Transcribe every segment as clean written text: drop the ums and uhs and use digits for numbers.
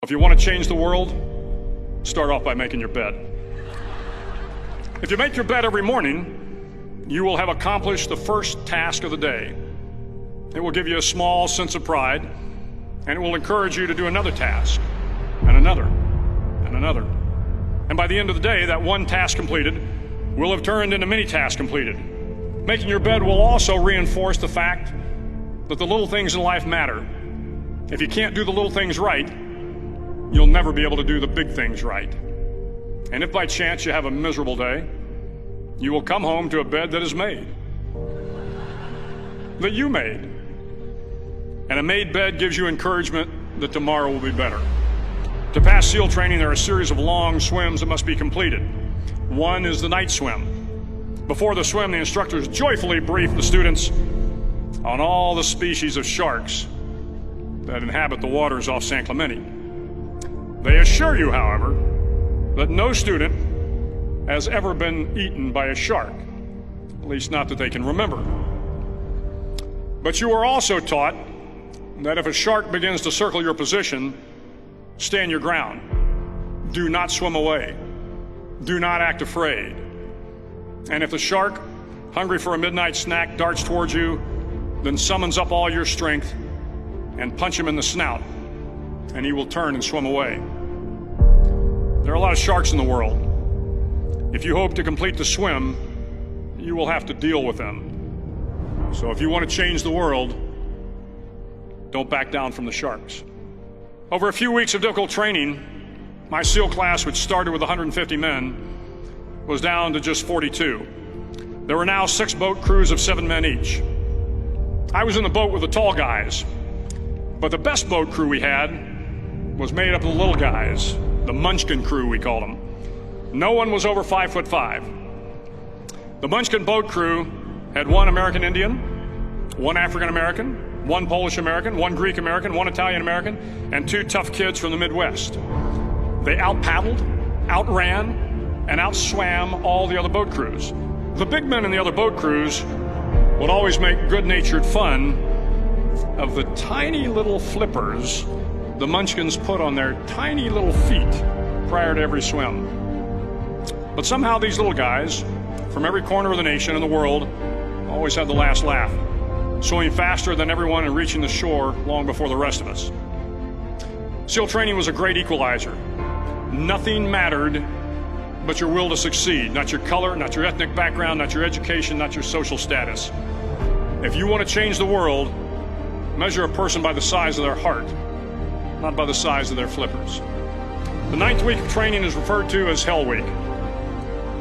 If you want to change the world, start off by making your bed. If you make your bed every morning, you will have accomplished the first task of the day. It will give you a small sense of pride, and it will encourage you to do another task, and another, and another. And by the end of the day, that one task completed will have turned into many tasks completed. Making your bed will also reinforce the fact that the little things in life matter. If you can't do the little things right, you'll never be able to do the big things right. And if by chance you have a miserable day, you will come home to a bed that is made, that you made. And a made bed gives you encouragement that tomorrow will be better. To pass SEAL training, there are a series of long swims that must be completed. One is the night swim. Before the swim, the instructors joyfully brief the students on all the species of sharks that inhabit the waters off San Clemente. They assure you, however, that no student has ever been eaten by a shark, at least not that they can remember. But you are also taught that if a shark begins to circle your position, stand your ground. Do not swim away. Do not act afraid. And if the shark, hungry for a midnight snack, darts towards you, then summons up all your strength and punch him in the snout, and he will turn and swim away. There are a lot of sharks in the world. If you hope to complete the swim, you will have to deal with them. So if you want to change the world, don't back down from the sharks. Over a few weeks of difficult training, my SEAL class, which started with 150 men, was down to just 42. There were now 6 boat crews of 7 men each. I was in the boat with the tall guys, but the best boat crew we had was made up of the little guys, the Munchkin crew, we called them. No one was over 5'5". The Munchkin boat crew had 1 American Indian, 1 African American, 1 Polish American, 1 Greek American, 1 Italian American, and 2 tough kids from the Midwest. They out-paddled, outran, and outswam all the other boat crews. The big men in the other boat crews would always make good-natured fun of the tiny little flippers the Munchkins put on their tiny little feet prior to every swim. But somehow these little guys from every corner of the nation and the world always had the last laugh, swimming faster than everyone and reaching the shore long before the rest of us. SEAL training was a great equalizer. Nothing mattered but your will to succeed, not your color, not your ethnic background, not your education, not your social status. If you want to change the world, measure a person by the size of their heart, not by the size of their flippers. The 9th week of training is referred to as Hell Week.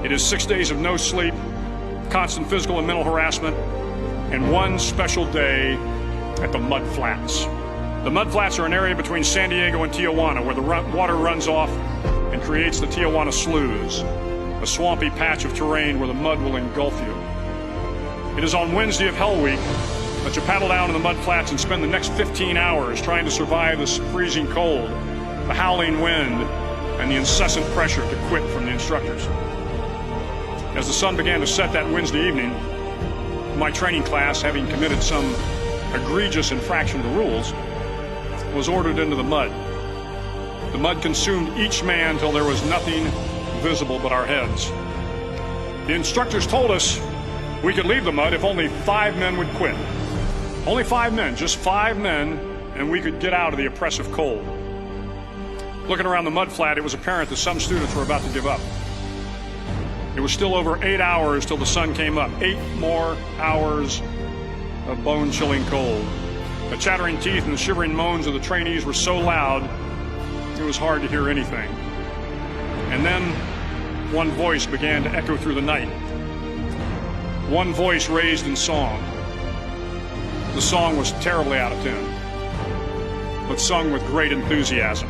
It is 6 days of no sleep, constant physical and mental harassment, and 1 special day at the Mud Flats. The Mud Flats are an area between San Diego and Tijuana where the water runs off and creates the Tijuana Sloughs, a swampy patch of terrain where the mud will engulf you. It is on Wednesday of Hell Week that you paddle down to the Mud Flats and spend the next 15 hours trying to survive the freezing cold, the howling wind, and the incessant pressure to quit from the instructors. As the sun began to set that Wednesday evening, my training class, having committed some egregious infraction to rules, was ordered into the mud. The mud consumed each man till there was nothing visible but our heads. The instructors told us we could leave the mud if only 5 men would quit. Only 5 men, just 5 men, and we could get out of the oppressive cold. Looking around the mud flat, it was apparent that some students were about to give up. It was still over 8 hours till the sun came up. 8 more hours of bone-chilling cold. The chattering teeth and the shivering moans of the trainees were so loud, it was hard to hear anything. And then one voice began to echo through the night. One voice raised in song. The song was terribly out of tune, but sung with great enthusiasm.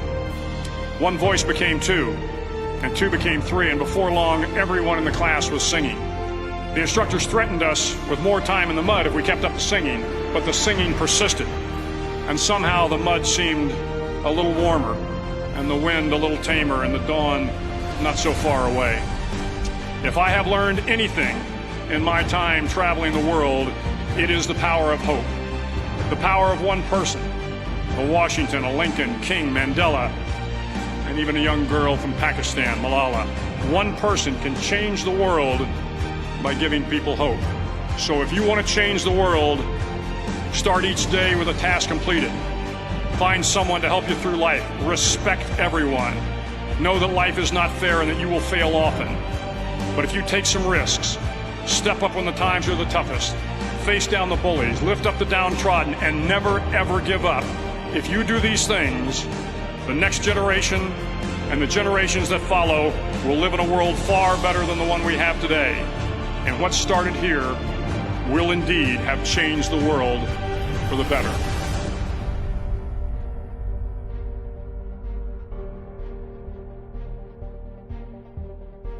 One voice became 2, and 2 became 3, and before long, everyone in the class was singing. The instructors threatened us with more time in the mud if we kept up the singing, but the singing persisted, and somehow the mud seemed a little warmer, and the wind a little tamer, and the dawn not so far away. If I have learned anything in my time traveling the world, it is the power of hope, the power of one person, a Washington, a Lincoln, King, Mandela, and even a young girl from Pakistan, Malala. One person can change the world by giving people hope. So if you want to change the world, start each day with a task completed. Find someone to help you through life. Respect everyone. Know that life is not fair and that you will fail often. But if you take some risks, step up when the times are the toughest, face down the bullies, lift up the downtrodden, and never ever give up. If you do these things, the next generation and the generations that follow will live in a world far better than the one we have today. And what started here will indeed have changed the world for the better.